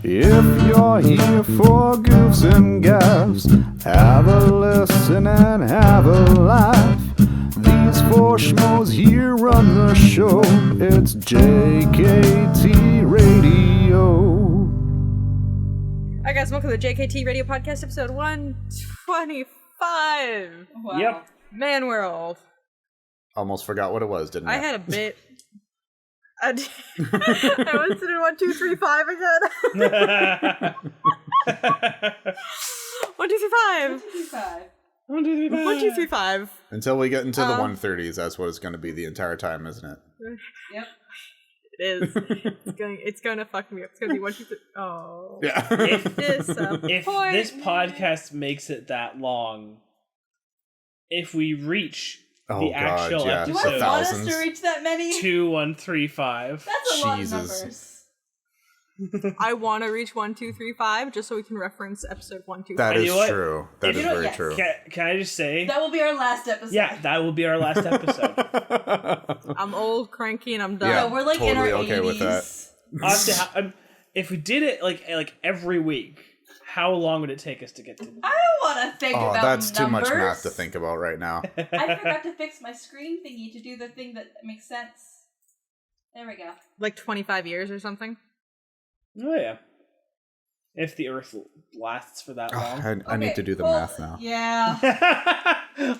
If you're here for goofs and gaffs, have a listen and have a laugh. These four schmoes here run the show. It's JKT Radio. Hi guys, welcome to the JKT Radio Podcast, episode 125. Wow. Yep. Man World. Almost forgot what it was, didn't I? I had a bit. I was doing 1, 2, 3, 5 again. 1, 2, 3, 5. 1, 2, 3, 5. Until we get into the 130s, that's what it's going to be the entire time, isn't it? Yep. It is. It's going to fuck me up. It's going to be 1, 2, 3. Oh. Yeah. If this podcast makes it that long, if we reach Oh, the God, actual yeah. Do I episode want us Thousands. to reach that many? 2135, That's a lot of Jesus. numbers. I want to reach 1, 2, 3, 5 just so we can reference episode 1, 2, 5. That And is you know what? true. That You is know what? very Yes. true. can I just say, That will be our last episode. yeah, that will be our last episode. I'm old, cranky, and I'm done. Yeah. No, we're like Totally in our okay 80s. with that. I'll have to if we did it like every week, how long would it take us to get to? I don't want to think Oh, about that's too much numbers. math to think about right now. I forgot to fix my screen thingy to do the thing that makes sense. There we go. Like 25 years or something. Oh yeah, if the Earth lasts for that long. I need to do the math now. Yeah.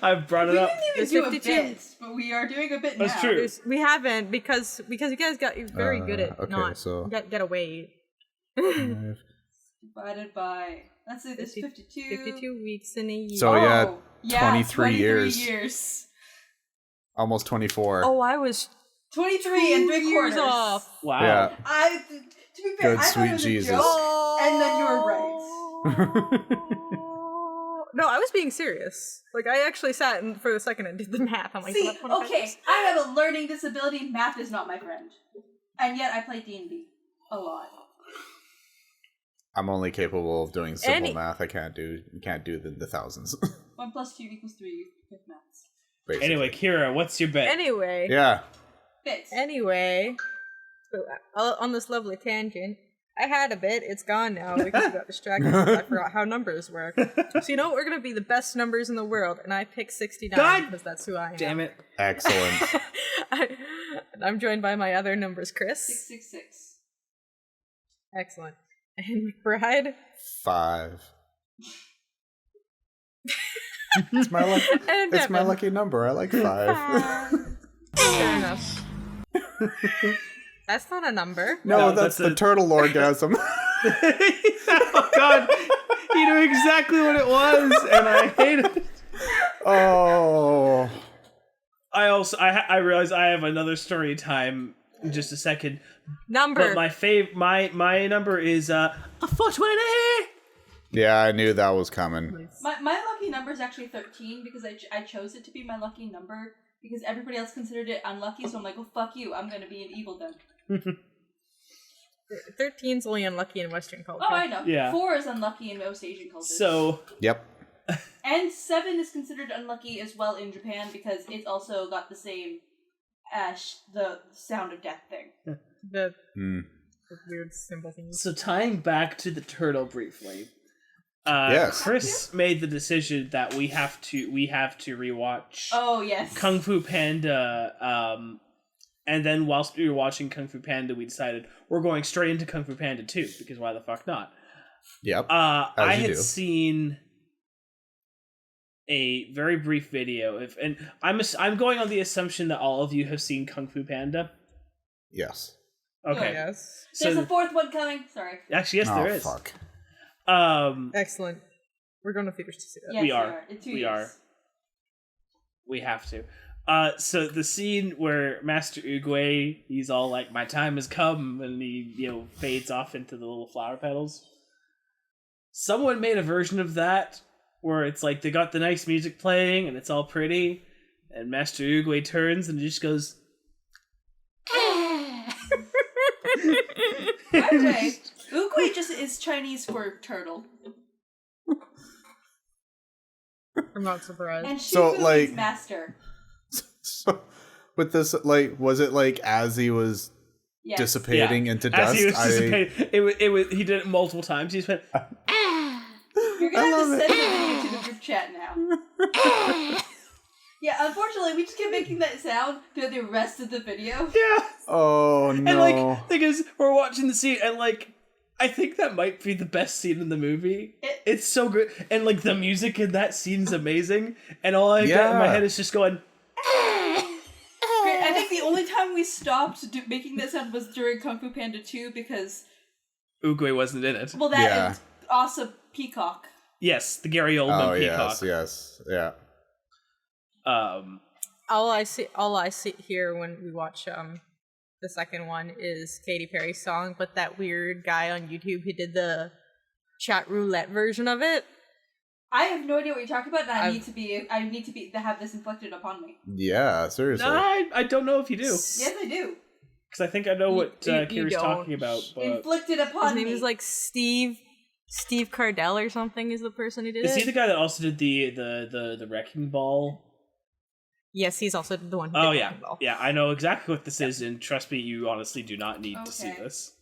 I've brought We it up. didn't even There's do 52. a bit, but we are doing a bit That's now. true. We haven't because you guys got very good at okay, not so- get away. Divided by, let's say there's 52. 52 weeks in a year. So, yeah, Oh, yeah, 23 years. years. Almost 24. Oh, I was 23 and 3 years quarters. off. Wow. Yeah. To be fair, Good, I thought sweet it was Jesus. a joke, and then you were right. No, I was being serious. Like, I actually sat for a second and did the math. I'm like, See, "That's 25 okay, years." I have a learning disability. Math is not my friend, and yet I play D&D a lot. I'm only capable of doing simple Any- math. You can't do the thousands. 1 + 2 = 3 with maths. Basically. Anyway, Kira, what's your bet? Anyway. Yeah. Bits. Anyway. So, on this lovely tangent, I had a bit. It's gone now because I got distracted. I forgot how numbers work. So you know what? We're going to be the best numbers in the world, and I picked 69 God because that's who I am. Damn it. Excellent. I'm joined by my other numbers, Chris. 666. Excellent. And McBride. 5. It's my lucky. And It's my Devin. lucky number. I like 5. Fair enough. That's not a number. No, No, that's that's the turtle orgasm. Oh God, he knew exactly what it was, and I hated it. Oh. I realize I have another story time in just a second. Number. But my number is a 420. Yeah, I knew that was coming. My lucky number is actually 13 because I chose it to be my lucky number because everybody else considered it unlucky. So I'm like, well, fuck you. I'm gonna be an evil then. 13's only unlucky in Western culture. Oh, I know. Yeah. 4 is unlucky in most Asian cultures. So Yep. And 7 is considered unlucky as well in Japan because it's also got the same the sound of death thing. The Hmm. weird symbol thing. So tying back to the turtle briefly, Yes. Chris made the decision that we have to rewatch Oh, yes. Kung Fu Panda. And then whilst we were watching Kung Fu Panda, we decided we're going straight into Kung Fu Panda 2 because why the fuck not? Yep. I you had do. seen a very brief video and I'm going on the assumption that all of you have seen Kung Fu Panda. Yes. Okay. Yes. There's So a 4th one coming. Sorry. actually, yes, there is. Fuck. Excellent. We're going to theaters to see that. Yes, We they are. In 2 We years. are. We have to. So the scene where Master Oogway, he's all like, "My time has come," and he, fades off into the little flower petals. Someone made a version of that where it's like they got the nice music playing and it's all pretty, and Master Oogway turns and just goes. By the way, Oogway just is Chinese for turtle. I'm not surprised. And So, Shifu like- means master. So, with this, like, was it like as he was Yes. dissipating into As dust. he was dissipating, it was he did it multiple times. He just went, You're gonna have to send the video to the group chat now. Yeah, unfortunately, we just kept making that sound through the rest of the video. yeah. Oh no! And like, thing is, we're watching the scene, and like, I think that might be the best scene in the movie. It's so good, and like the music in that scene's amazing. And all I get in my head is just going. Great. I think the only time we stopped making that sound was during Kung Fu Panda 2 because Oogway wasn't in it. well, that and also Peacock. Yes, the Gary Oldman Peacock. Yes, yeah. All I see here when we watch the second one is Katy Perry's song, but that weird guy on YouTube who did the chat roulette version of it. I have no idea what you're talking about, and I need to have this inflicted upon me. Yeah, seriously. No, I don't know if you do. Yes, I do. Because I think I know what Kira's don't. talking about. But... Inflicted upon me. His name is like Steve Cardell or something is the person who did it. Is he the guy that also did the Wrecking Ball? Yes, he's also the one who Oh did yeah, Wrecking Ball. yeah. I know exactly what this is, and trust me, you honestly do not need to see Okay. this.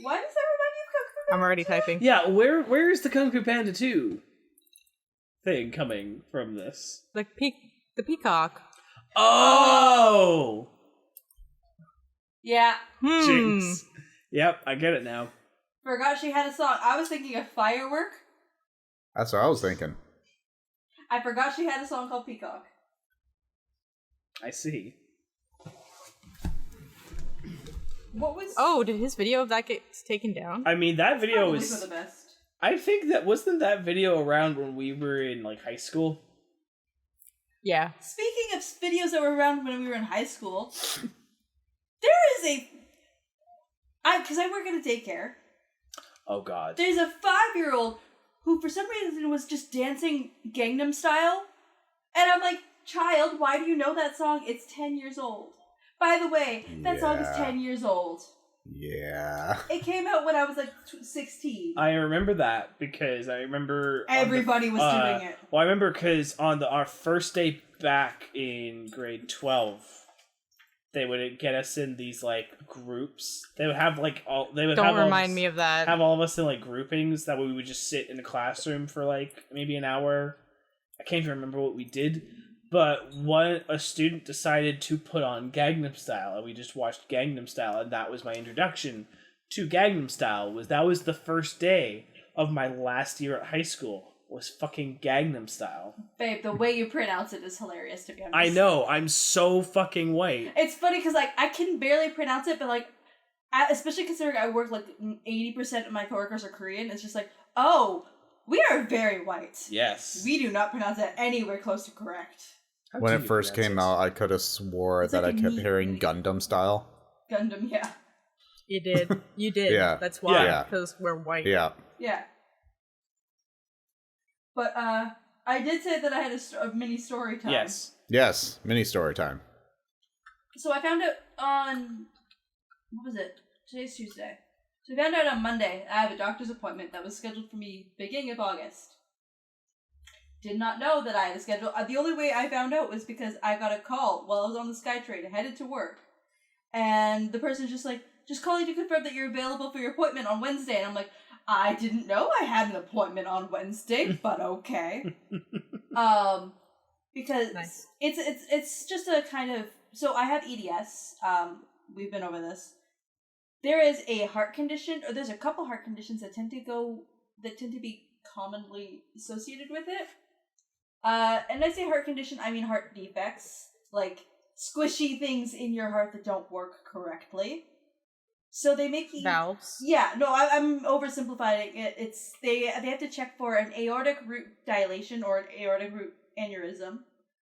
Why does that remind you of Kung Fu Panda? I'm already typing. Yeah, where is the Kung Fu Panda 2 thing coming from this? The peacock. Oh! Yeah. Jinx. Yep, I get it now. Forgot she had a song. I was thinking of Firework. That's what I was thinking. I forgot she had a song called Peacock. I see. What was... Oh, did his video of that get taken down? I mean, that video Probably was... for the best. I think that... Wasn't that video around when we were in, like, high school? Yeah. Speaking of videos that were around when we were in high school, there is a... Because I work at a daycare. Oh, God. There's a 5-year-old who, for some reason, was just dancing Gangnam Style. And I'm like, child, why do you know that song? It's 10 years old. By the way, that song is 10 years old. Yeah. It came out when I was like 16. I remember that because I remember... Everybody was doing it. Well, I remember because on our first day back in grade 12... They would get us in these like groups. They would have like all. They would Don't have remind me of that. Have all of us in like groupings that we would just sit in a classroom for like maybe an hour. I can't even remember what we did, but a student decided to put on Gangnam Style, and we just watched Gangnam Style, and that was my introduction to Gangnam Style. That was the first day of my last year at high school. Was fucking Gangnam Style. Babe, the way you pronounce it is hilarious, to be honest. I know, I'm so fucking white. It's funny because, like, I can barely pronounce it, but, like, especially considering I work, like, 80% of my coworkers are Korean, it's just like, oh, we are very white. Yes. We do not pronounce it anywhere close to correct. When it first came out, I could have swore that like I a kept neat hearing movie. Gundam Style. Gundam, yeah. You did. You did. Yeah. That's why. Yeah. Because we're white. Yeah. Yeah. But, I did say that I had a mini story time. Yes. Yes. Mini story time. So I found out on, what was it? Today's Tuesday. So I found out on Monday I have a doctor's appointment that was scheduled for me beginning of August. Did not know that I had a schedule. The only way I found out was because I got a call while I was on the SkyTrain headed to work. And the person's just like, just calling to confirm that you're available for your appointment on Wednesday. And I'm like, I didn't know I had an appointment on Wednesday, but okay. Because Nice. it's just a kind of, so I have EDS. We've been over this. There is a heart condition, or there's a couple heart conditions that tend to be commonly associated with it. And I say heart condition, I mean heart defects, like squishy things in your heart that don't work correctly. So they make you Valves. Yeah, no, I'm oversimplifying it. It's they have to check for an aortic root dilation or an aortic root aneurysm,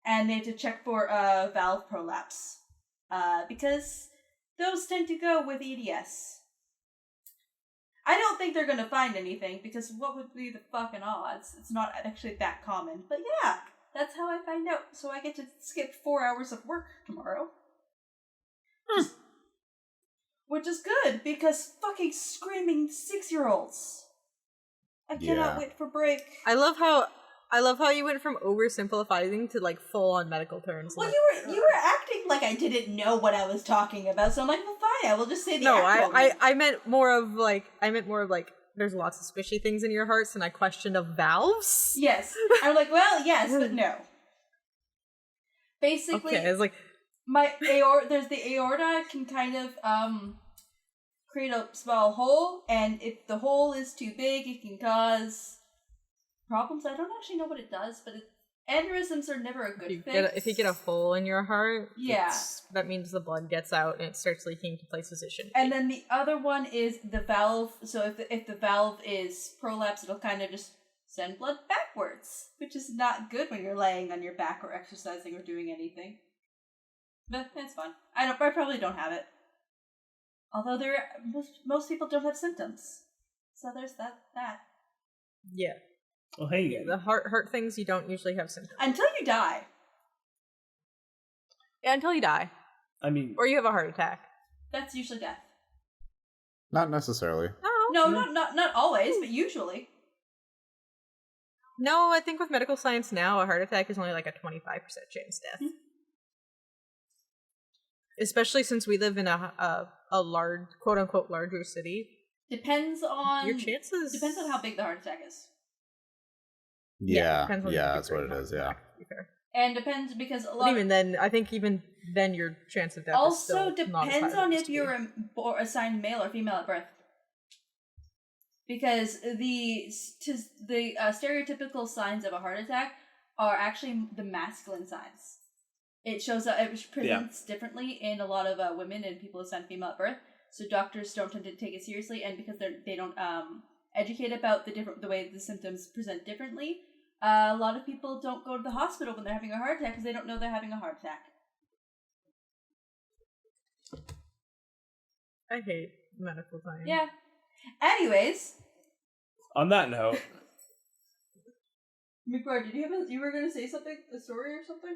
and they have to check for a valve prolapse, because those tend to go with EDS. I don't think they're gonna find anything because what would be the fucking odds? It's not actually that common, but yeah, that's how I find out. So I get to skip 4 hours of work tomorrow. Which is good, because fucking screaming 6-year-olds. I cannot wait for break. I love how I love how you went from oversimplifying to like full on medical terms. Well, Like, you were acting like I didn't know what I was talking about, so I'm like, well, fine, I will just say the no, actual I meant more of like there's lots of squishy things in your hearts, and I questioned of valves. Yes. I'm like, well, yes, but no. Basically, Okay, it's like there's the aorta can kind of create a small hole, and if the hole is too big, it can cause problems. I don't actually know what it does, but aneurysms are never a good fix. if you get a hole in your heart, yeah, that means the blood gets out and it starts leaking to places it shouldn't. And then the other one is the valve. So if the valve is prolapsed, it'll kind of just send blood backwards, which is not good when you're laying on your back or exercising or doing anything. But it's fun. I probably don't have it. Although most people don't have symptoms, so there's that. Yeah. Well, hey, Yeah, the heart things you don't usually have symptoms Until you die. Yeah, until you die, I mean, or you have a heart attack. That's usually death. Not necessarily. No, not always, but usually. No, I think with medical science now, a heart attack is only like a 25% chance death. Mm-hmm. Especially since we live in a large, quote unquote, larger city. Depends on Your chances. Depends on how big the heart attack is. Yeah, depends on that's what it is. Yeah. To be fair. And depends because a But lot. even then, I think even then, your chance of death Also is still not as depends high as on it if used to you're assigned male or female at birth. Because the stereotypical signs of a heart attack are actually the masculine signs. It shows up. It presents differently in a lot of women and people assigned female at birth. So doctors don't tend to take it seriously, and because they don't educate about the way the symptoms present differently, a lot of people don't go to the hospital when they're having a heart attack because they don't know they're having a heart attack. I hate medical science. Yeah. Anyways, on that note, McBride, you were going to say something, a story or something?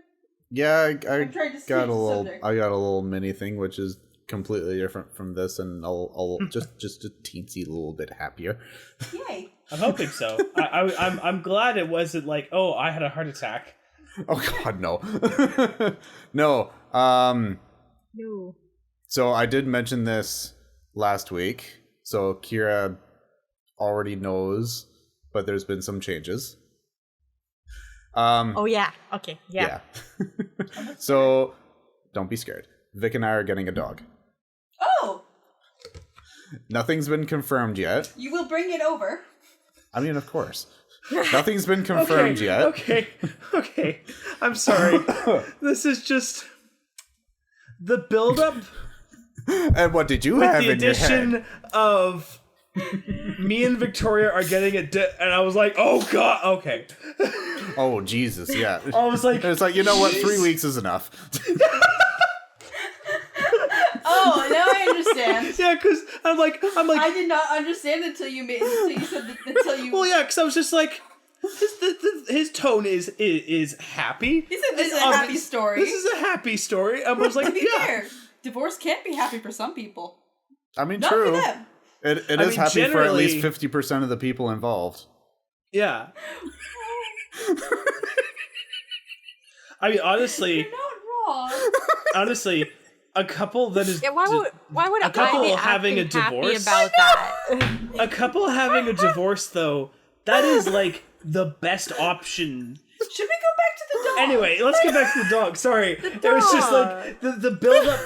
Yeah, I I'm trying to got a little. subject. I got a little mini thing, which is completely different from this, and I'll just a teensy little bit happier. Yay! I'm hoping so. I'm glad it wasn't like, oh, I had a heart attack. Oh God, no, no. No. So I did mention this last week. So Kira already knows, but there's been some changes. Oh yeah. Okay. Yeah. So don't be scared. Vic and I are getting a dog. Oh! Nothing's been confirmed yet. You will bring it over. I mean, of course. Nothing's been confirmed yet. Okay. I'm sorry. This is just the build-up. And what did you with have the in your addition head? of me and Victoria are getting and I was like, oh God, okay. Oh Jesus, yeah. I was like, it's like, you know what? 3 jeez. weeks is enough. Oh, now I understand. Yeah, because I'm like, I did not understand until you said until you. well, yeah, because I was just like, his tone is happy. He said this is a happy story. This is a happy story. I was like, To be yeah. fair, divorce can't be happy for some people. I mean, Not true. for them. It I is mean, happy for at least generally- 50% of the people involved. Yeah. I mean, honestly, You're not wrong. honestly, a couple that is Yeah. Why would a couple I be having a acting happy divorce? about that? a couple having a divorce though, that is like the best option. Should we go back to the dog? Anyway, let's get back to the dog. Sorry, it was just like the build up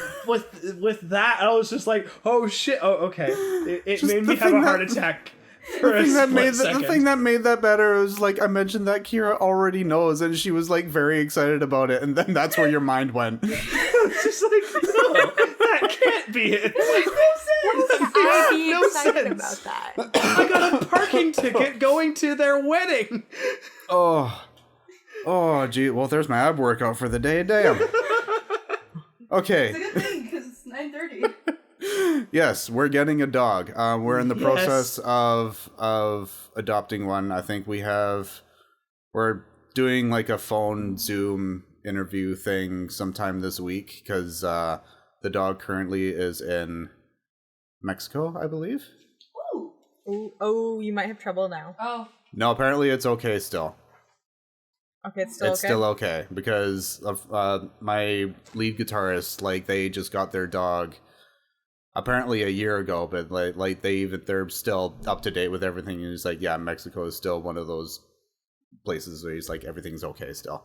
with that. I was just like, oh shit. Oh, okay. It Just made the me have a thing heart that- attack. For a The split thing that made that better was like I mentioned that Kira already knows, and she was like very excited about it, and then that's where your mind went. It's just like, no, that can't be it. I'd be no excited sense. about that. I got a parking ticket going to their wedding. Oh, gee. Well, there's my ab workout for the day. Damn. Okay. It's a good thing because it's 9:30. Yes, we're getting a dog. We're in the Yes. process of adopting one. I think we're doing like a phone Zoom interview thing sometime this week because the dog currently is in Mexico, I believe. Ooh. Oh, you might have trouble now. Oh. No, apparently it's okay still. Okay, it's still It's okay. still okay because of my lead guitarist. Like they just got their dog apparently a year ago, but they're still up to date with everything. And he's like, yeah, Mexico is still one of those places where he's like everything's okay still.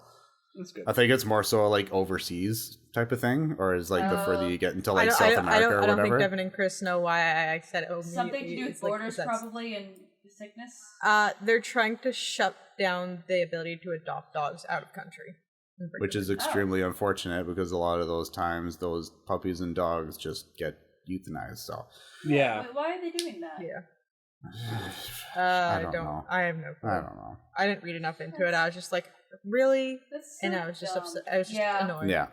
That's good. I think it's more so like overseas type of thing, or is like the further you get into like South America I or don't think whatever. Devin and Chris know why I said it. Something to do with borders, probably, and sickness. They're trying to shut down the ability to adopt dogs out of country. Which is extremely unfortunate because a lot of those times those puppies and dogs just get euthanized. So Yeah. Why are they doing that? Yeah. I don't know. I have no clue. I don't know. I didn't read enough into it. I was just like, really? That's so And I was just dumb. upset. I was just annoyed. Yeah.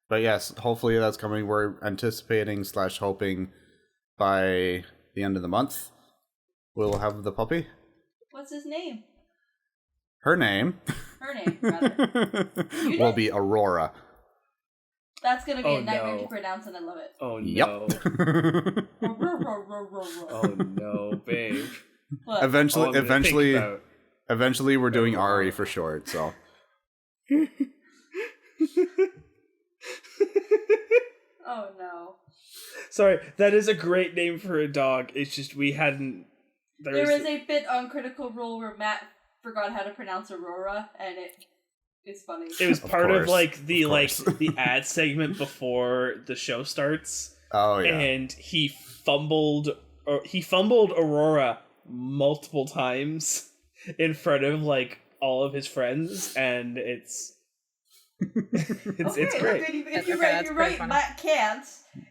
But yes, hopefully that's coming. We're anticipating / hoping by the end of the month we'll have the puppy. What's his name? Her name Her name, rather. will be Aurora. That's gonna be Oh, a nightmare no. to pronounce, and I love it. Oh Yep. no. Oh no, babe. Look, Eventually we're doing Ari for short, so. oh no. Sorry, that is a great name for a dog. It's just we hadn't. There is a bit on Critical Role where Matt forgot how to pronounce Aurora, and it's funny. It was part of course, the ad segment before the show starts. Oh yeah. And he fumbled Aurora multiple times in front of like all of his friends, and it's it's great. If you're right, funny. Matt can't.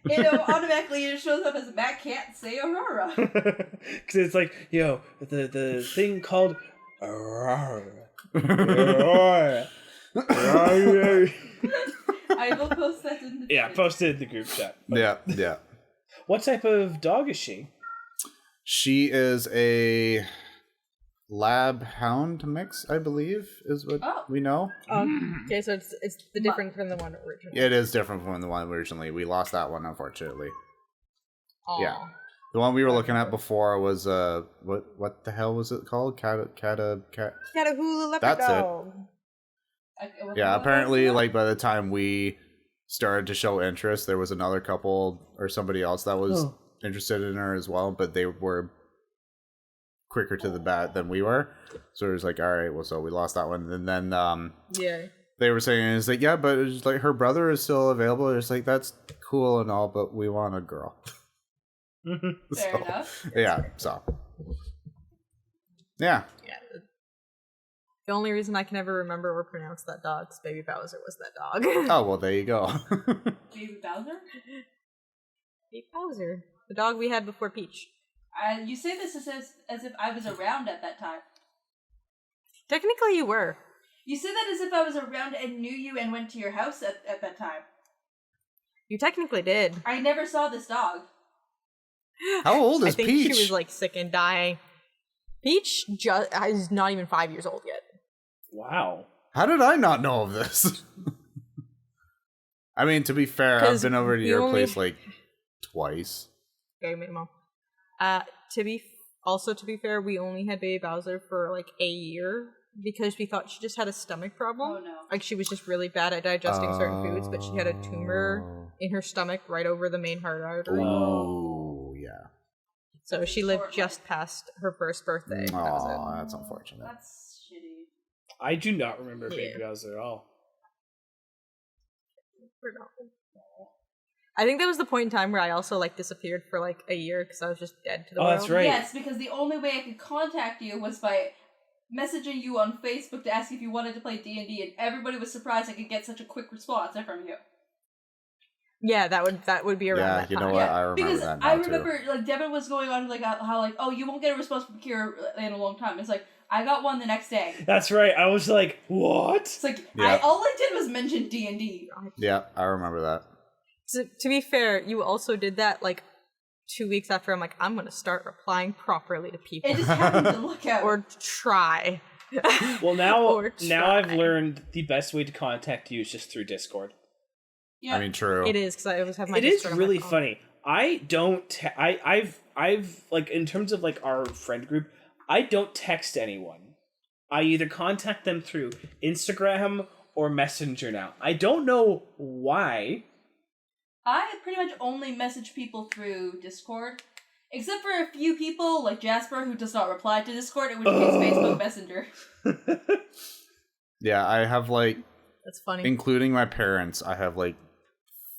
It automatically shows up as Matt can't say Aurora. Because it's like, the thing called Aurora. Aurora. I will post that in the chat. Post it in the group chat. Yeah. What type of dog is she? She is a lab hound mix, I believe, is what we know. Okay, so it's the different from the one originally. It is different from the one originally. We lost that one, unfortunately. Aww. Yeah. The one we were looking at before was what the hell was it called? Catahoula leopard That's it. dog. Yeah, apparently, like by the time we started to show interest, there was another couple or somebody else that was interested in her as well, but they were quicker to the bat than we were. So it was like, all right, well, so we lost that one, and then they were saying it's like, yeah, but it's like her brother is still available. It's like that's cool and all, but we want a girl. Fair enough. Yeah. So. Yeah. The only reason I can ever remember or pronounce that dog's Baby Bowser was that dog. Oh well, there you go. Baby Bowser? Baby Bowser, the dog we had before Peach. You say this as if I was around at that time. Technically, you were. You say that as if I was around and knew you and went to your house at that time. You technically did. I never saw this dog. How old is I think Peach? she was like sick and dying. Peach is not even 5 years old yet. Wow. How did I not know of this? I mean, to be fair, I've been over to your place like twice. Okay, Mimo. To be fair, we only had Baby Bowser for like a year because we thought she just had a stomach problem. Oh no. Like she was just really bad at digesting certain foods, but she had a tumor in her stomach right over the main heart artery. Oh, yeah. So she lived just past her first birthday. That was Oh, it. that's unfortunate. That's shitty. I do not remember Baby Bowser at all. I think that was the point in time where I also like disappeared for like a year because I was just dead to the world. That's right. Yes, because the only way I could contact you was by messaging you on Facebook to ask if you wanted to play D&D, and everybody was surprised I could get such a quick response from you. Yeah, that would be around that time. You know what? I remember because that now, I remember too. like Devin was going on like how like, oh, you won't get a response from Kira in a long time. It's like I got one the next day. That's right. I was like, what? It's like Yeah. all I did was mention D&D. Yeah, I remember that. To be fair, you also did that like 2 weeks after. I'm like, I'm gonna start replying properly to people. It just happened to look out. Or try. Well, now Or I've try. learned the best way to contact you is just through Discord. Yeah. I mean, true. It is because I always have my. It is Discord on my really phone. funny. I don't. I've like in terms of like our friend group, I don't text anyone. I either contact them through Instagram or Messenger now. I don't know why. I pretty much only message people through Discord, except for a few people like Jasper who does not reply to Discord, in which case Facebook Messenger. Yeah, I have like, That's funny. including my parents, I have like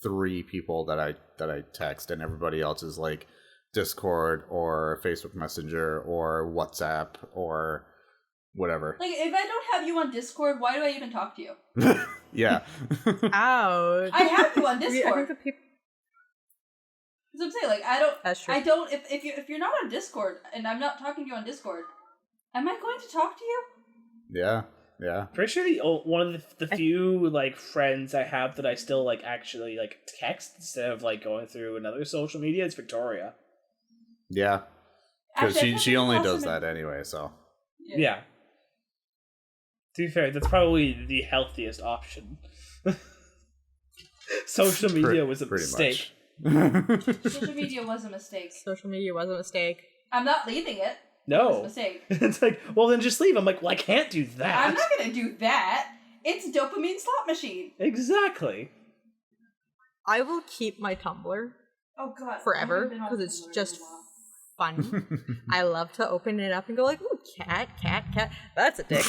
3 people that I text, and everybody else is like Discord or Facebook Messenger or WhatsApp or whatever. Like, if I don't have you on Discord, why do I even talk to you? Yeah. Ouch. I have you on I think Discord. the people. That's what I'm saying. Like, I don't. That's true. I don't. If you're not on Discord and I'm not talking to you on Discord, am I going to talk to you? Yeah. Yeah. Pretty sure one of the few like friends I have that I still like actually like text instead of like going through another social media is Victoria. Yeah. Because Actually, she only awesome does that anyway, so. Yeah. To be fair, that's probably the healthiest option. Social media was a mistake. Social media was a mistake. Social media was a mistake. I'm not leaving it. It was No. a mistake. It's like, well, then just leave. I'm like, well, I can't do that. I'm not gonna do that. It's dopamine slot machine. Exactly. I will keep my Tumblr Oh god. forever I haven't been on because it's Tumblr just in a while. fun. I love to open it up and go like, ooh, cat, cat, cat. That's a dick.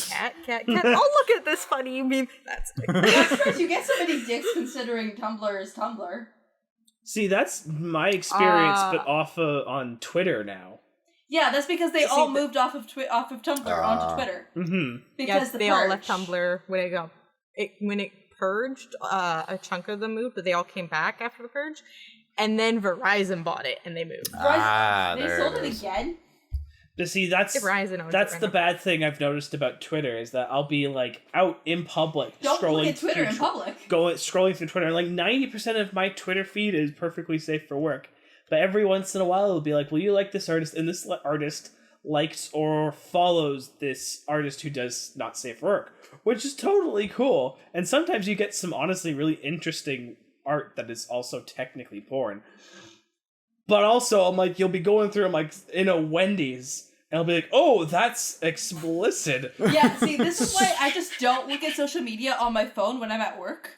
Cat, cat, cat. Oh, look at this funny meme. That's a dick. I'm surprised you get so many dicks considering Tumblr is Tumblr. See, that's my experience, but on Twitter now. Yeah, that's because they all See, moved off of Tumblr onto Twitter. Mm-hmm. Because They all left Tumblr when it purged. A chunk of them moved, but they all came back after the purge. And then Verizon bought it, and they moved. They there sold it it is. again? But see, that's Verizon owns that's it right the now. bad thing I've noticed about Twitter is that I'll be like out in public Don't scrolling look at Twitter through in public. scrolling through Twitter, and like 90% of my Twitter feed is perfectly safe for work. But every once in a while, it'll be like, "Will you like this artist?" And this artist likes or follows this artist who does not safe for work, which is totally cool. And sometimes you get some honestly really interesting art that is also technically porn. But also, I'm like, you'll be going through, I'm like, in a Wendy's, and I'll be like, oh, that's explicit. Yeah, see, this is why I just don't look at social media on my phone when I'm at work.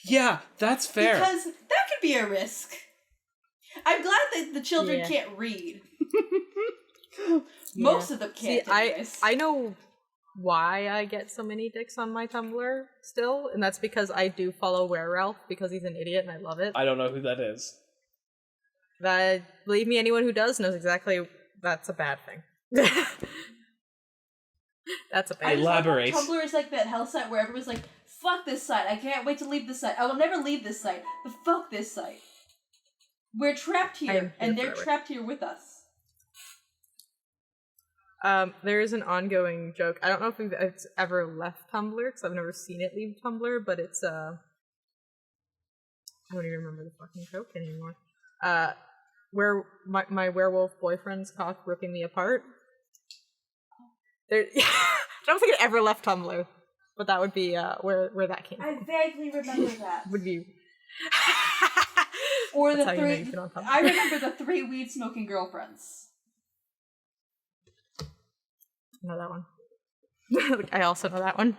Yeah, that's fair. Because that could be a risk. I'm glad that the children Yeah. can't read. Most of them can't. See, anyways. I know why I get so many dicks on my Tumblr still, and that's because I do follow Wereralf because he's an idiot and I love it. I don't know who that is. That, believe me, anyone who does knows exactly that's a bad thing. That's a I bad just love how Elaborate. Tumblr is like that hell site where everyone's like, fuck this site, I can't wait to leave this site. I will never leave this site, but fuck this site. We're trapped I am here, here and they're forever. trapped here with us. There is an ongoing joke. I don't know if it's ever left Tumblr because I've never seen it leave Tumblr, but it's I don't even remember the fucking joke anymore. Where my werewolf boyfriend's cock ripping me apart. There, I don't think it ever left Tumblr, but that would be where that came I from. vaguely remember that. Would be. Or the That's how you know three. you've been on Tumblr. I remember the 3 weed smoking girlfriends. I know that one. I also know that one.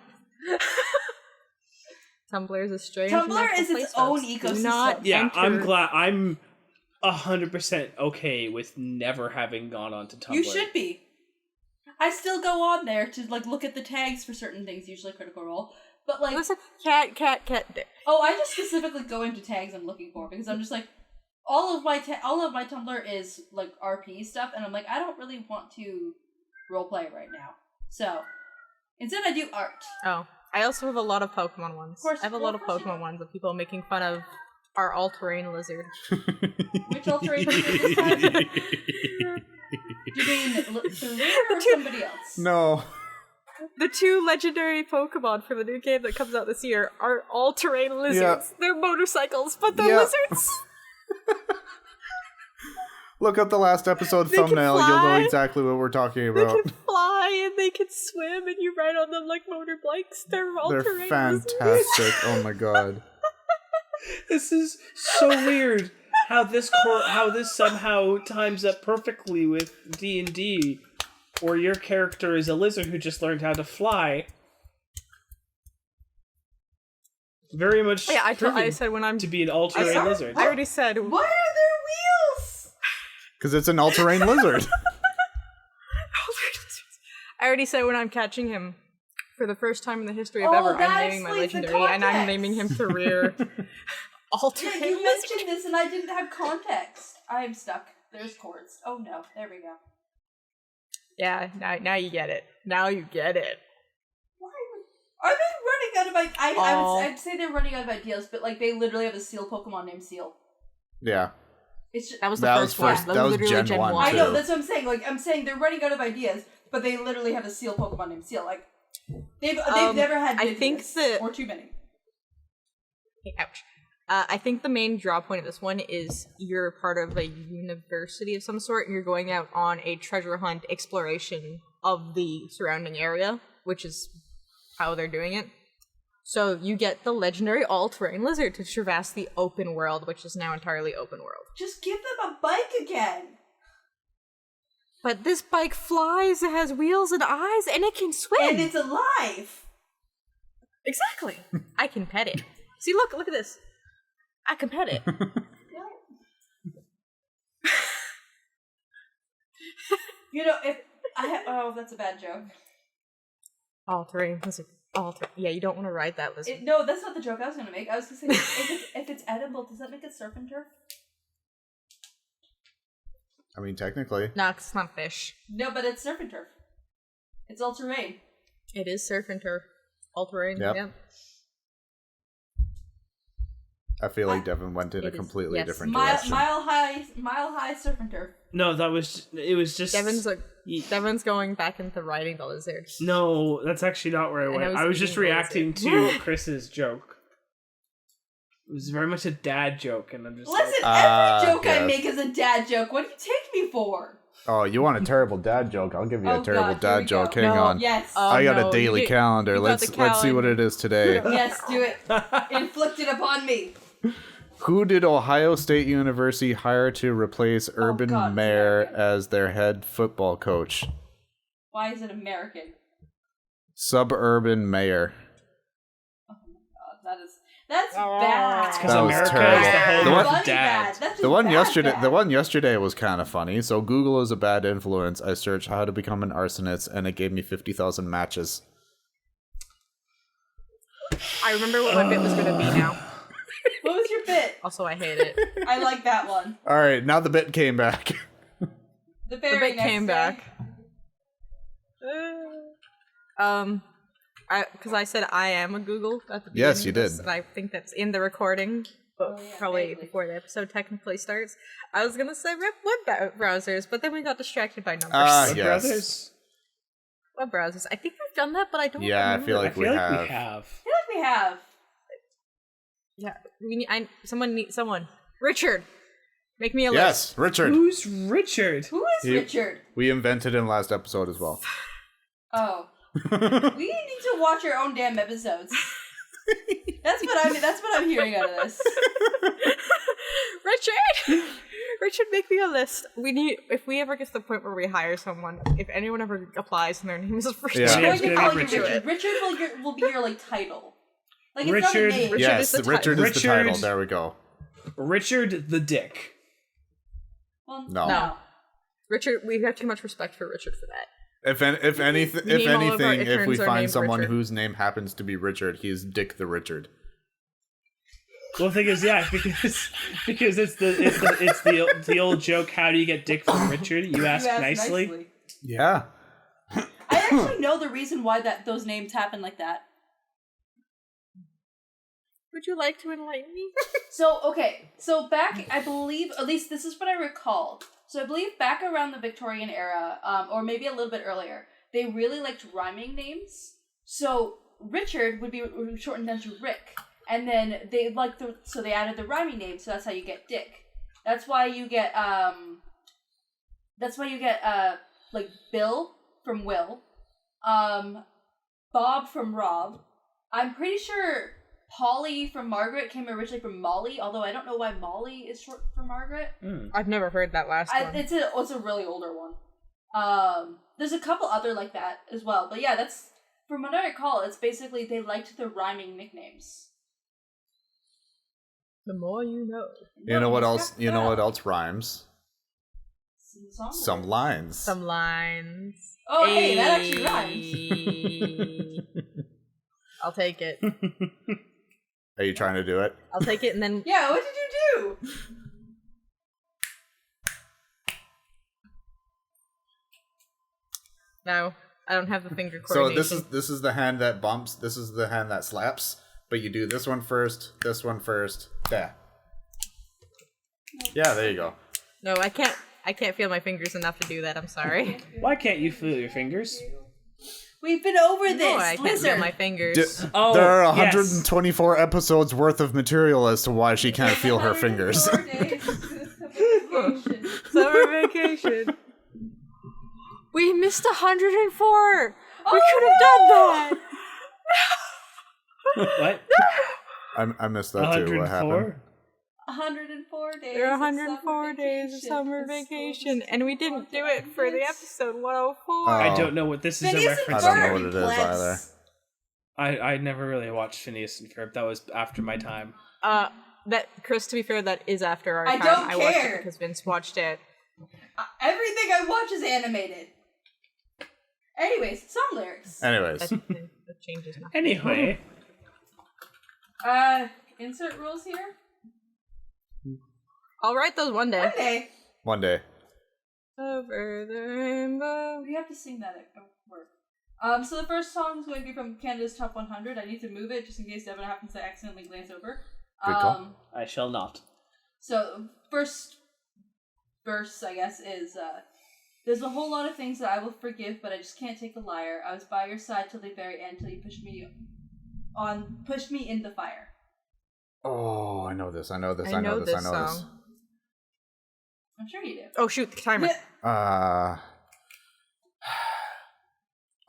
Tumblr is a strange. Tumblr magical is its place, own folks. Do ecosystem. not Yeah, I'm enter- glad. I'm 100% okay with never having gone onto Tumblr. You should be. I still go on there to like look at the tags for certain things, usually Critical Role. But like, Listen, cat, dick. oh, I just specifically go into tags I'm looking for because I'm just like, all of my Tumblr is like RP stuff, and I'm like, I don't really want to roleplay right now. So instead, I do art. Oh, I also have a lot of Pokemon ones. Of course- I have a well, lot of of course you Pokemon do. ones of people making fun of our all-terrain lizard. Which alteration is this time? You mean Serena or somebody else? No. The 2 legendary Pokemon for the new game that comes out this year are all-terrain lizards. They're motorcycles, but they're Yeah. lizards. Look up the last episode They can thumbnail. You'll know fly. exactly what we're talking They about. can fly and they can swim, and you ride on them like motor bikes. They're all-terrain They're lizards. fantastic. Oh my god. This is so weird. How this somehow times up perfectly with D&D. or your character is a lizard who just learned how to fly. Very much I said when I'm to be an all-terrain lizard. I already said. Why are there wheels? Because it's an all-terrain lizard. I already said when I'm catching him for the first time in the history of ever, I'm naming my legendary, and I'm naming him career. Alternate. Yeah, you mentioned this and I didn't have context. I am stuck. There's cords. Oh no, there we go. Yeah, now you get it. Now you get it. Are they running out of I'd say they're running out of ideas, but like they literally have a seal Pokemon named Seal. Yeah. It's just, that was the first one. That was literally Gen 1. I know, that's what I'm saying. Like I'm saying they're running out of ideas, but they literally have a seal Pokemon named Seal. Like they've never had I think or too many. Ouch. I think the main draw point of this one is you're part of a university of some sort, and you're going out on a treasure hunt exploration of the surrounding area, which is how they're doing it. So you get the legendary all-terrain lizard to traverse the open world, which is now entirely open world. Just give them a bike again. But this bike flies, it has wheels and eyes, and it can swim. And it's alive. Exactly. I can pet it. See, look at this. I can pet it. You know, if I that's a bad joke. All-terrain lizard. Yeah, you don't want to ride that lizard. No, that's not the joke I was going to make. I was going to say, if it's edible, does that make it surf and turf? I mean, technically. No, 'cause it's not fish. No, but it's surf and turf. It's all terrain. It is surf and turf. All-terrain, Yep. yeah. I feel like Devin went in a completely different direction. Mile high surf and turf. No, it was just... Devon's going back into riding the lizard. No, that's actually not where I went. I was just reacting to Chris's joke. It was very much a dad joke, and I'm just Listen, every joke I make is a dad joke. What do you take me for? Oh, you want a terrible dad joke? I'll give you a terrible dad joke. Hang on. Yes. I got a daily calendar. Let's see what it is today. Yes, do it. Inflict it upon me. Who did Ohio State University hire to replace Urban Meyer as their head football coach? Why is it American? Suburban Mayor. Oh my god, that's bad. It's because That was America terrible. is the home The of one- dad. The one yesterday was kind of funny. So Google is a bad influence. I searched how to become an arsonist, and it gave me 50,000 matches. I remember what my bit was going to be now. What was your bit? Also, I hate it. I like that one. All right, now the bit came back. The The bit next came day. back. Because I said I am a Google at the beginning. Yes, you of this, did. And I think that's in the recording, but probably vaguely. before the episode technically starts. I was gonna say web browsers, but then we got distracted by numbers. Yes. Brothers? Web browsers. I think we've done that, but I don't. Yeah, I remember. feel I like feel we like have. we have. I feel like we have. Yeah, we need. Someone. Richard, make me a list. Yes, Richard. Who's Richard? Who is Richard? We invented him last episode as well. Oh. We need to watch our own damn episodes. That's what I'm hearing out of this. Richard, make me a list. We need, if we ever get to the point where we hire someone, if anyone ever applies and their name is Richard, Yeah. I'm going it's to gonna call be you Richard. Richard. Richard will be your like title. Like it's Richard- not a name. Yes, Richard is the title. Richard- There we go. Richard the Dick. Well, No. Richard, we have too much respect for Richard for that. If anything, name all of our if we interns are find named someone Richard. whose name happens to be Richard, he's Dick the Richard. Well, the thing is, yeah, because it's the old joke. How do you get Dick from Richard? You ask nicely. Yeah. I actually know the reason why those names happen like that. Would you like to enlighten me? So back, I believe, at least this is what I recall. So I believe back around the Victorian era, or maybe a little bit earlier, they really liked rhyming names. So Richard would be shortened down to Rick, and then they so they added the rhyming name. So that's how you get Dick. That's why you get like Bill from Will, Bob from Rob. I'm pretty sure Polly from Margaret came originally from Molly, although I don't know why Molly is short for Margaret. I've never heard that last one. It's a really older one. There's a couple other like that as well. But yeah, that's, from what I recall, it's basically they liked the rhyming nicknames. The more you know. You know what else? You know what else rhymes? Some lines. Some lines. Oh, hey, that actually rhymes. I'll take it. Are you trying to do it? I'll take it and then... Yeah, what did you do? No, I don't have the finger So coordination. this is the hand that bumps. This is the hand that slaps. But you do this one first. There. Yeah, there you go. No, I can't feel my fingers enough to do that. I'm sorry. Why can't you feel your fingers? We've been over this. No, I can't feel my fingers. There are 124 episodes worth of material as to why she can't feel her fingers. 4 days. Summer vacation. We missed 104. We could have done that. What? I missed that too. What happened? 104 days. There are 104 days of summer vacation, and we didn't do it for the episode 104. I don't know what this is a Phineas and reference I don't know Ferb, what it is plebs. either. I never really watched Phineas and Ferb. That was after my time. That Chris, to be fair, that is after our I time. don't I watched care. it because Vince watched it. Everything I watch is animated. Anyways, song lyrics. Anyways, That changes now. Anyway, Insert rules here. I'll write those one day. One day. one day. Over the rainbow. We have to sing that at work. So the first song is going to be from Canada's Top 100. I need to move it just in case Devin happens to accidentally glance over. Good call. I shall not. So first verse, I guess, is there's a whole lot of things that I will forgive, but I just can't take a liar. I was by your side till the very end, till you pushed me in the fire. Oh, I know this. I know this song. I'm sure you do. Oh shoot, the timer.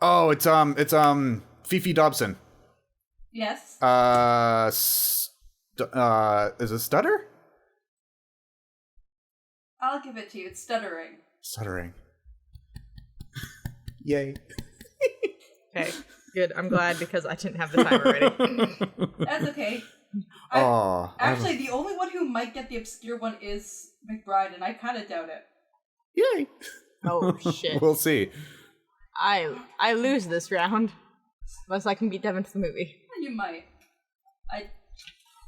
Oh, it's Fifi Dobson. Yes. Is it Stutter? I'll give it to you. It's stuttering. Stuttering. Yay. Okay, good. I'm glad because I didn't have the timer ready. That's okay. Actually, the only one who might get the obscure one is McBride, and I kind of doubt it. Yay. Oh shit. We'll see. I lose this round. Unless I can beat Devin to the movie. You might.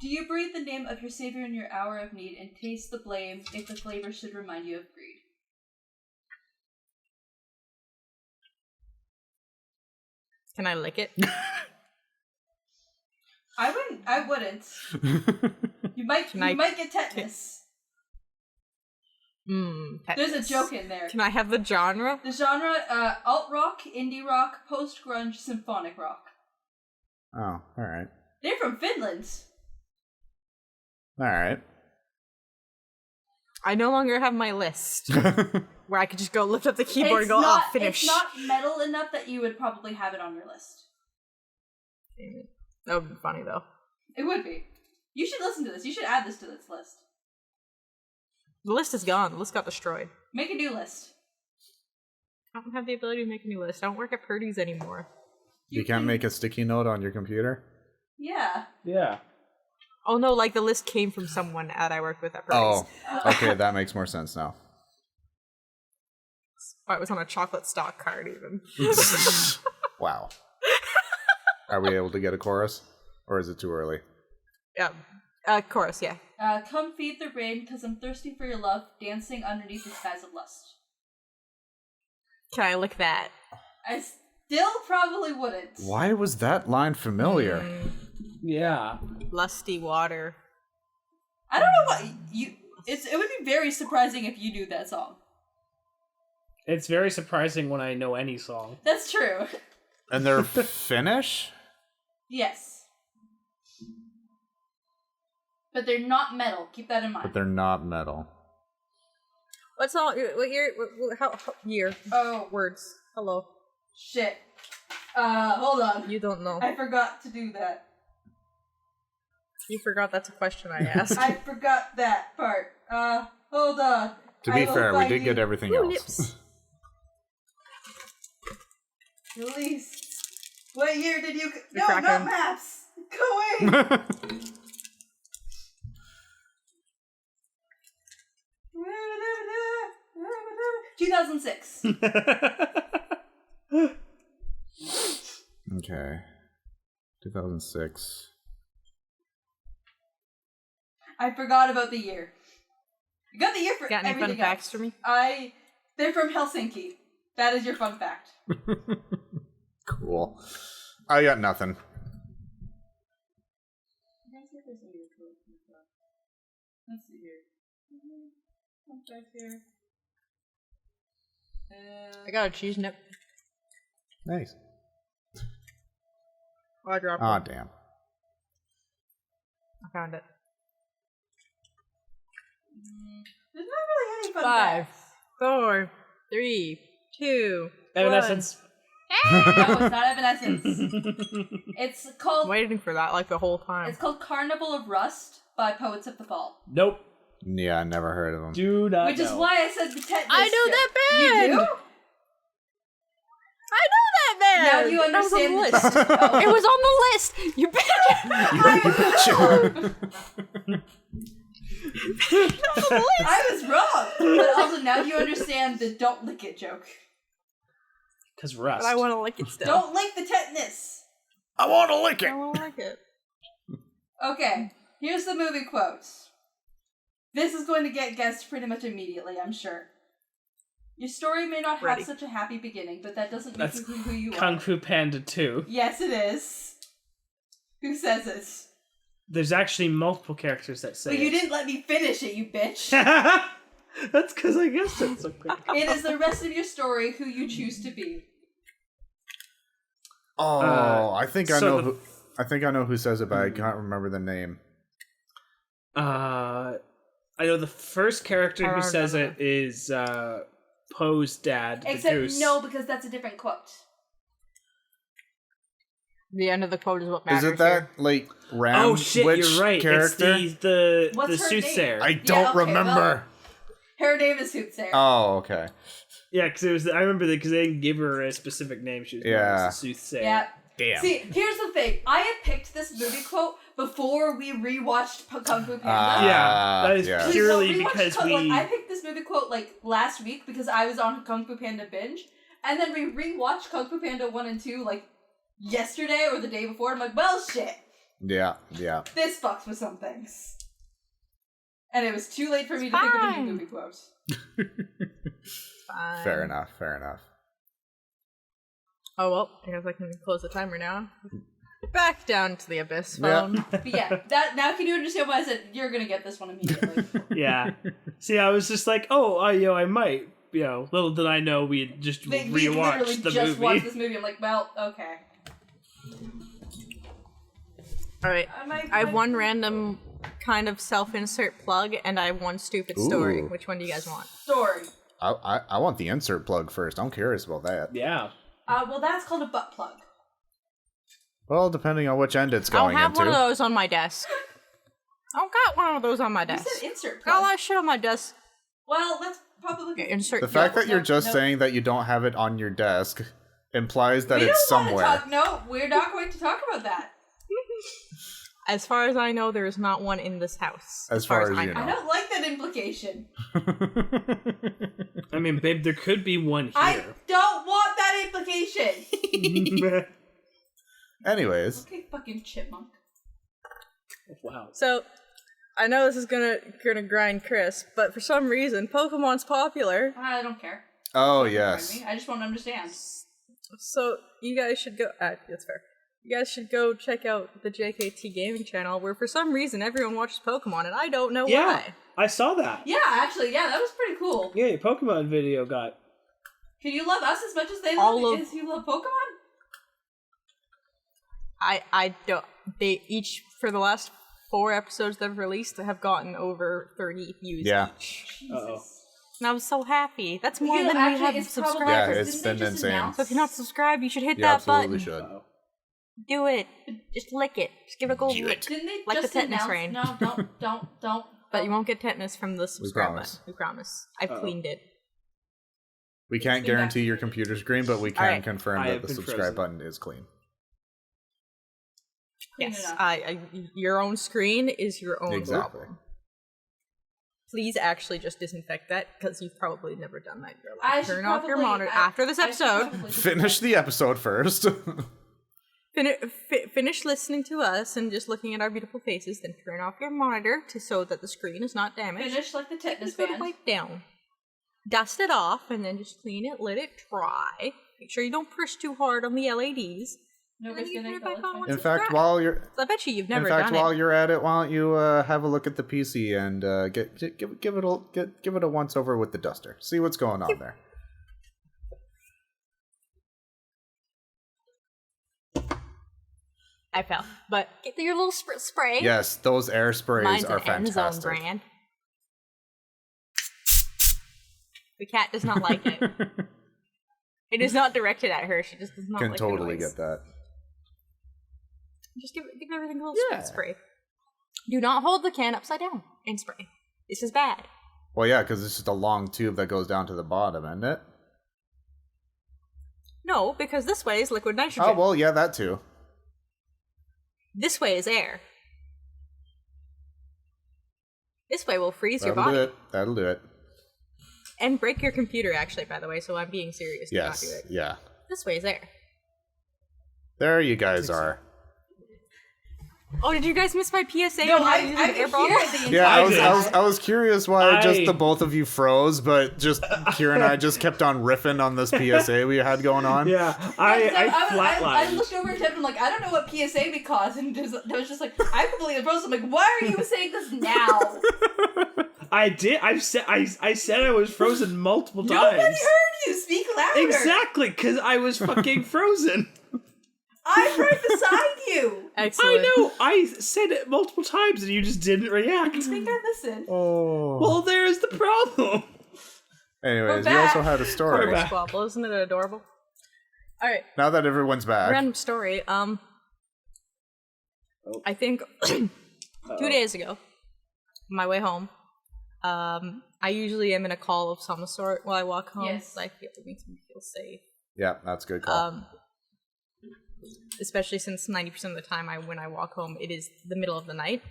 Do you breathe the name of your savior in your hour of need and taste the blame if the flavor should remind you of greed? Can I lick it? I wouldn't. You might get tetanus. There's a joke in there. Can I have the genre? The genre, alt rock, indie rock, post grunge, symphonic rock. Oh, alright. They're from Finland. Alright. I no longer have my list where I could just go lift up the keyboard and go, finish. It's not metal enough that you would probably have it on your list. That would be funny though. It would be. You should listen to this. You should add this to this list. The list is gone. The list got destroyed. Make a new list. I don't have the ability to make a new list. I don't work at Purdy's anymore. You can't make a sticky note on your computer? Yeah. Yeah. Oh no, like the list came from someone that I worked with at Purdy's. Oh, okay, that makes more sense now. Oh, it was on a chocolate stock card even. Wow. Are we able to get a chorus? Or is it too early? Yeah. Chorus, yeah. Come feed the rain, 'cause I'm thirsty for your love, dancing underneath the skies of lust. Can I lick that? I still probably wouldn't. Why was that line familiar? Yeah. Lusty water. I don't know what it would be very surprising if you knew that song. It's very surprising when I know any song. That's true. And they're Finnish? Yes. But they're not metal. Keep that in mind. But they're not metal. What song? What year? How year? Oh, Words. Hello. shit. Hold on. You don't know. I forgot to do that. You forgot that's a question I asked. I forgot that part. Hold on. To be fair, we did get it. everything Ooh, else. lips. Release. What year did you... No, Kraken. not maps! Go away! 2006. Okay. 2006. I forgot about the year. You got the year for Got any everything fun facts else. for me? They're from Helsinki. That is your fun fact. Cool. I got nothing. Let's see here. Fun fact here. I got a cheese nip. Nice. Oh, I dropped Aw, it. damn. I found it. There's not really any fun 5, facts. 4, 3, 2, Evanescence. No, it's not Evanescence. It's I'm called waiting for that like the whole time. It's called Carnival of Rust by Poets of the Fall. Nope. Yeah, I never heard of them. Do not Which is know. why I said the tetanus. I know that band! You do? I know that band! Now you That was on understand the the list. tetanus. Oh. It was on the list! You bitch! I was wrong. But also now you understand the don't lick it joke. Because rust. But I want to lick it still. Don't lick the tetanus. I want to lick I it! want to lick it. Okay, here's the movie quote. This is going to get guessed pretty much immediately, I'm sure. Your story may not Ready. have such a happy beginning, but that doesn't make That's you who you Kung are. Fu Panda 2. Yes, it is. Who says it? There's actually multiple characters that say But you it. didn't let me finish it, you bitch. That's because I guessed it so quick. It is the rest of your story who you choose to be. Oh, I think I so know the- who. I think I know who says it, but I can't remember the name. I know the first character who says it is Poe's dad, the Except goose. no, because that's a different quote. The end of the quote is what matters. Is it that like Ram Oh shit, Witch you're right. character? It's the What's her soothsayer. I Yeah, don't okay, remember. Her name is Soothsayer. Oh, okay. Yeah, because it was. I remember that because they didn't give her a specific name. She was known Yeah. as the soothsayer. Yeah. Damn. See, here's the thing. I had picked this movie quote before we rewatched Kung Fu Panda. Yeah, that is yeah. purely We rewatched because Kung- we. Like, I picked this movie quote like last week because I was on Kung Fu Panda binge, and then we rewatched Kung Fu Panda 1 and 2 like yesterday or the day before. I'm like, well, shit, Yeah. this fucks with some things. And it was too late for me to think of a Fine. new movie quote. Fine. Fair enough. Oh well, I guess I can close the timer now. Back down to the abyss Yeah. phone. But yeah, that now can you understand why I said you're gonna get this one immediately? Yeah. See, I was just like, oh, I might. Little did I know we had just we literally rewatched the just movie. watched this movie. I'm like, well, okay. Alright, I have one random kind of self-insert plug, and I have one stupid story. Ooh. Which one do you guys want? Story. I want the insert plug first. I'm curious about that. Yeah. Well, that's called a butt plug. Well, depending on which end it's I'll going have into. one of those on my desk. I've got one of those on my You desk. said insert Got a plug. lot of shit on my desk. Well, that's probably Yeah, insert. The fact that you're no, just no. saying that you don't have it on your desk implies that we it's don't want to somewhere. talk. No, we're not going to talk about that. As far as I know, there is not one in this house. As far as I you know. I don't like that implication. I mean, babe, there could be one I here. don't want that implication. Anyways, Okay, fucking chipmunk. Wow. So, I know this is gonna grind Chris, but for some reason, Pokemon's popular. I don't care. oh Don't yes, mind me. I just want to understand. So you guys should go. That's fair. You guys should go check out the JKT Gaming channel, where for some reason everyone watches Pokemon, and I don't know Yeah, why. I saw that. Yeah, actually, yeah, that was pretty cool. Yeah, your Pokemon video got. Can you love us as much as they All love of- as you love Pokemon? I don't. They each for the last 4 episodes they've released have gotten over 30 views Yeah. each, Uh-oh. and I'm so happy. That's more You know, than actually, we have it's probably subscribers. Yeah, because it's didn't they been just insane. announce- So if you're not subscribed, you should hit you that absolutely button. should. Uh-oh. Do it. Just lick it. Just give it a go lick. Didn't they Like the just tetanus announce? rain. No, don't. But you won't get tetanus from the subscribe promise. button. We promise. I've Uh-oh. cleaned it. We can't Screen guarantee back. your computer screen, but we can Alright. confirm I that have the been subscribe frozen. button is clean. Clean Yes, enough. your own screen is your own Exactly. problem. Please actually just disinfect that, because you've probably never done that in your I life. should Turn off your probably- monitor I- after this I should episode. probably Finish the episode first. Finish listening to us and just looking at our beautiful faces, then turn off your monitor so that the screen is not damaged. finish like the tetanus Just let it band. wipe down. Dust it off, and then just clean it, let it dry. Make sure you don't push too hard on the LEDs. Nobody's And then gonna you put it call back it on fine. once In it's fact, dry. while you're So I bet you've never in fact done while it. you're at it, why don't you have a look at the PC and give it a once over with the duster. See what's going on there. I fell. But get your little spray. Yes, those air sprays Mine's are an Endzone fantastic. brand. The cat does not like it. It is not directed at her. She just does not Can like totally the noise. get that. Just give everything a little Yeah. spray. Do not hold the can upside down and spray. This is bad. Well, yeah, because it's just a long tube that goes down to the bottom, isn't it? No, because this way is liquid nitrogen. Oh, well, yeah, that too. This way is air. This way will freeze your That'll body. do it. That'll do it. And break your computer, actually, by the way, so I'm being serious. Do not do Yes, it. yeah. This way is air. There you guys are. Oh, did you guys miss my PSA No, on how I to use I an air could bottle? hear the Yeah, entire I was curious why just I- the both of you froze, but just Kira and I just kept on riffing on this PSA we had going on. Yeah, I I flatlined. looked over at Ted and I'm like, I don't know what PSA would cause, and I was just like, I completely froze. I'm like, why are you saying this now? I did. I said I was frozen multiple times. Nobody heard you. Speak louder. Exactly, because I was fucking frozen. I'm right beside you. Excellent. I know. I said it multiple times, and you just didn't react. I think I listened. Oh. Well, there's the problem. Anyways, We're you also back. had a story. back. Squabble, isn't it adorable? Alright, Now that everyone's back. random story. I think 2 days ago, on my way home, I usually am in a call of some sort while I walk home. Yes. Like, it makes me feel safe. Yeah, that's a good call. Especially since 90% of the time when I walk home, it is the middle of the night.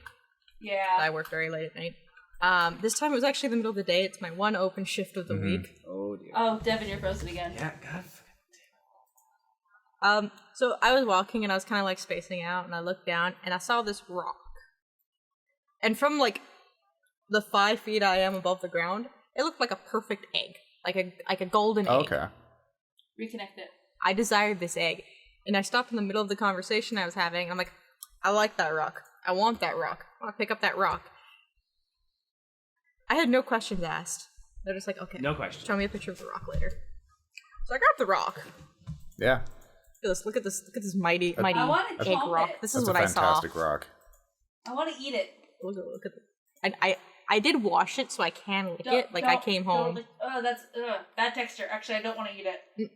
Yeah. I work very late at night. This time it was actually the middle of the day. It's my one open shift of the week. Oh dear. Oh, Devin, you're frozen again. Yeah, God. So I was walking and I was kind of like spacing out, and I looked down and I saw this rock. And from like the 5 feet I am above the ground, it looked like a perfect egg, like a golden egg. Okay. Reconnect it. I desired this egg, and I stopped in the middle of the conversation I was having. I'm like, I like that rock. I want that rock. I want to pick up that rock. I had no questions asked. They're just like, okay, No question. show me a picture of the rock later. So I grabbed the rock. Yeah. Look at this mighty I wanna egg chomp rock. it. This That's is a what I saw. fantastic rock. I want to eat it. Look at it. And I did wash it, so I can lick it. Like I came home. Oh, that's bad texture. Actually, I don't want to eat it.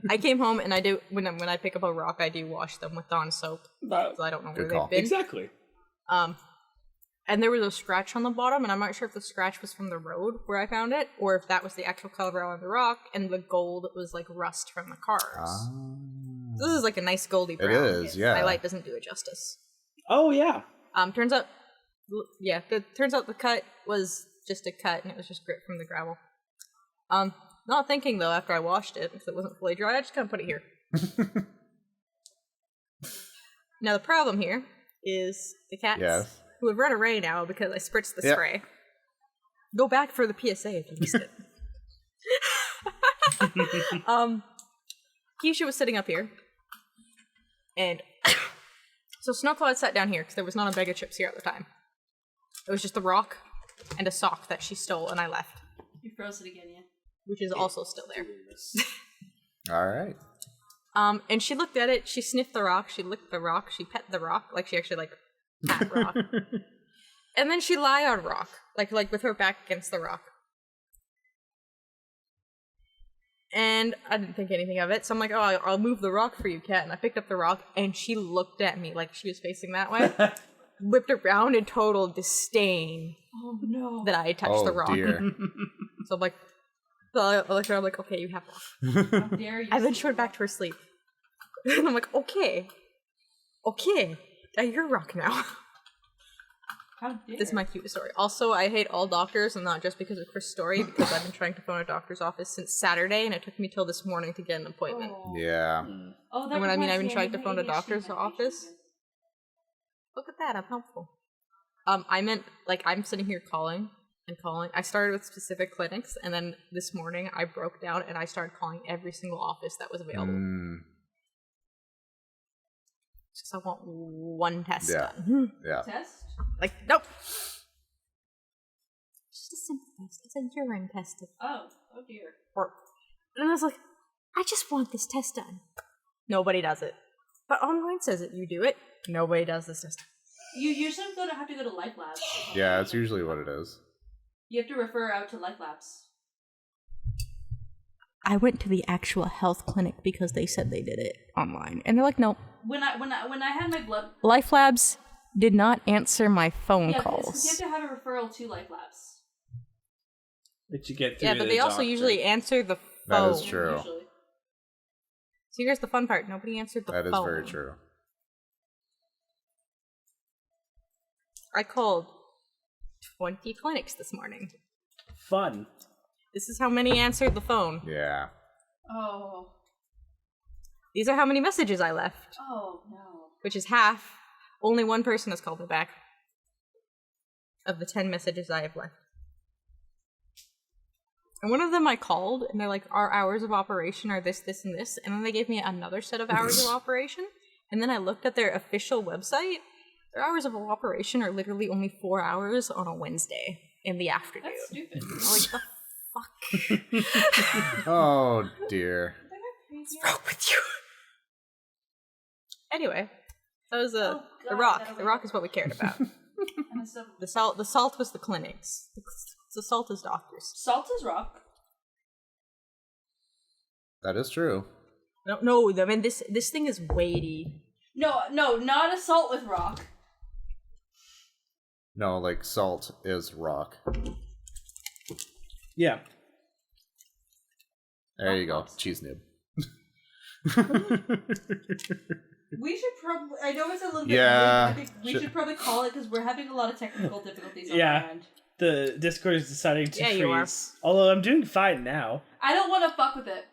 I came home and I do when I pick up a rock, I do wash them with Dawn soap. No. So I don't know Good where call. they've been. Exactly. And there was a scratch on the bottom, and I'm not sure if the scratch was from the road where I found it, or if that was the actual color on the rock, and the gold was like rust from the cars. This is like a nice goldy brown. is, yeah. My light doesn't do it justice. Oh yeah. Turns out the cut was just a cut, and it was just grit from the gravel. Not thinking though after I washed it because it wasn't fully dry, I just kind of put it here. Now the problem here is the cats Yes. who have run away now because I spritzed the Yep. spray. Go back for the PSA if you missed it. Keisha was sitting up here, and so Snowcloud sat down here because there was not a bag of chips here at the time. It was just a rock and a sock that she stole, and I left, You froze it again, yeah. which is also still there. All right. And she looked at it, she sniffed the rock, she licked the rock, she pet the rock, like she actually like pat rock. And then she lie on rock, like with her back against the rock. And I didn't think anything of it, so I'm like, oh, I'll move the rock for you, cat. And I picked up the rock, and she looked at me like she was facing that way, whipped around in total disdain Oh no. that I had touched the rock. Dear. So I'm like, So I looked at her, I'm like, okay, you have rock. How dare you? I then say she went back to her sleep. And I'm like, okay. You're rock now. How dare? This is my cutest story. Also, I hate all doctors, and not just because of Chris' story, because I've been trying to phone a doctor's office since Saturday, and it took me till this morning to get an appointment. Oh. Yeah. Oh, that And when I mean I've reminds been me, trying to my phone a ADHD doctor's medication. office. Look at that, I'm helpful. I meant, like, I'm sitting here calling and calling. I started with specific clinics, and then this morning I broke down and I started calling every single office that was available. Just I want one test Yeah. done. Yeah. Test? Like, nope. Just a simple test. It's a urine test. Oh dear. And I was like, I just want this test done. Nobody does it. But online says it. You do it. Nobody does this test. You usually have to go to Life Labs. or something. Yeah, it's usually what it is. You have to refer out to Life Labs. I went to the actual health clinic because they said they did it online. And they're like, no. When I had my blood. Life Labs did not answer my phone Yeah, because calls. you have to have a referral to Life Labs. That you get through Yeah, to but the they also doctor. usually answer the phone. That is true. Usually. So here's the fun part. Nobody answered the That phone. is very true. I called 20 clinics this morning. Fun. This is how many answered the phone. Yeah. Oh. These are how many messages I left, Oh no. which is half. Only one person has called me back of the 10 messages I have left. And one of them I called, and they're like, our hours of operation are this, this, and this. And then they gave me another set of hours of operation. And then I looked at their official website. Their hours of operation are literally only 4 hours on a Wednesday in the afternoon. That's stupid. I'm like, the fuck? Oh dear. What's wrong with you? Anyway, that was Oh, the God, rock. that'll The be- rock is what we cared about. And the stuff- The salt was the clinics. The salt is doctors. Salt is rock. That is true. No, I mean this thing is weighty. No, not a salt with rock. No, like salt is rock. Yeah. There you go. Cheese noob. We should probably. I know it's a little bit. Yeah. Weird, but I think we should probably call it because we're having a lot of technical difficulties on Yeah. our end. The Discord is deciding to Yeah, freeze. you are. Although I'm doing fine now. I don't want to fuck with it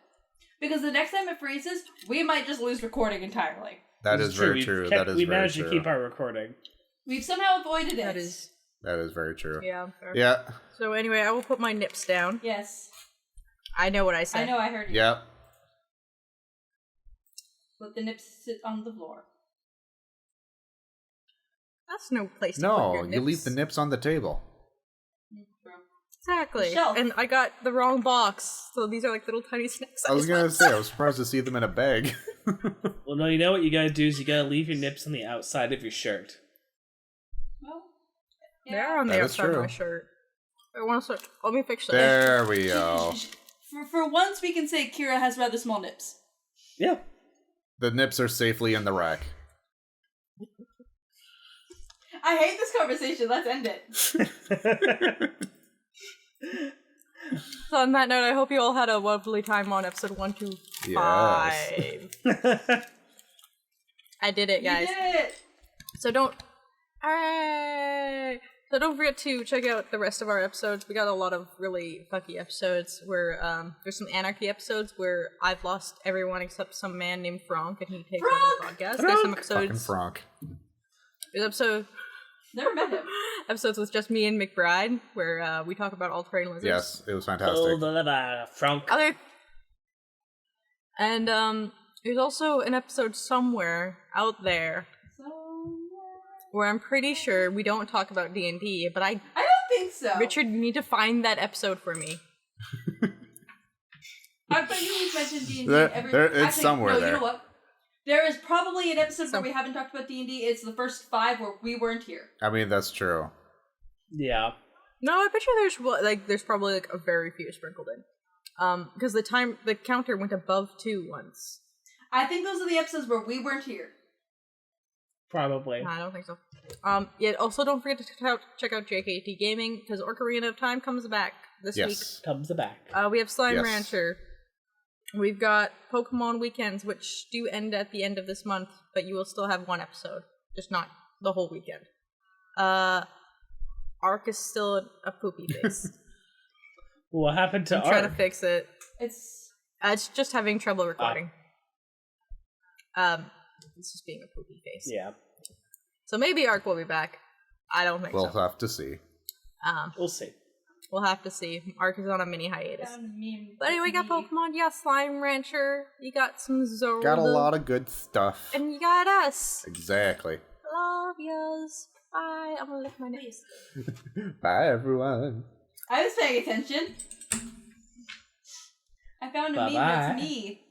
because the next time it freezes, we might just lose recording entirely. That This is very We've true. kept- That is we very managed true. to keep our recording. We've somehow avoided it. That is. That is very true. Yeah. Fair. Yeah. So anyway, I will put my nips down. Yes, I know what I said. I know. I heard you. Yeah. Let the nips sit on the floor. That's no place to put No, your you leave nips. the nips on the table. Exactly. Shelf. And I got the wrong box, so these are like little tiny snacks. I was gonna say, I was surprised to see them in a bag. Well, no, you know what you gotta do is you gotta leave your nips on the outside of your shirt. Well, They're on the That is outside of true. my shirt. I want to. Let me fix that. There we go. For once, we can say Kira has rather small nips. Yeah. The nips are safely in the rack. I hate this conversation. Let's end it. So on that note, I hope you all had a lovely time on episode 125. I did it, guys. You did it. So don't. Alright. So don't forget to check out the rest of our episodes. We got a lot of really fucky episodes where there's some anarchy episodes where I've lost everyone except some man named Frank and he takes over the podcast. There's some Fucking episodes. Frank. There's Never met him. episodes with just me and McBride where we talk about all terrain lizards. Yes, it was fantastic. Oh, the Frank. And there's also an episode somewhere out there where I'm pretty sure we don't talk about D&D, but I don't think so. Richard, you need to find that episode for me. I bet you we've mentioned D&D It's somewhere no, there. You know what? There is probably an episode Some- where we haven't talked about D&D. It's the first 5 where we weren't here. I mean, that's true. Yeah. No, I bet you there's probably like a very few sprinkled in. Because the counter went above 2 once. I think those are the episodes where we weren't here. Probably. No, I don't think so. Yeah, also don't forget to check out JKT Gaming, because Ocarina of Time comes back this week. Comes back. We have Slime Yes. Rancher. We've got Pokemon Weekends, which do end at the end of this month, but you will still have one episode, just not the whole weekend. Arc is still a poopy face. What happened to I'm trying to Ark? fix it. It's It's just having trouble recording. It's just being a poopy face. Yeah, So maybe Arc will be back. I don't think We'll so. have to see. we'll see. We'll have to see. Arc is on a mini hiatus. found a meme. But anyway, you got It's me. Pokemon, you got Slime Rancher, you got some Zelda. Got a lot of good stuff. And you got us. Exactly. Love yous. Bye. I'm gonna lick my nose. Bye, everyone. I was paying attention. I found a meme Bye-bye. that's me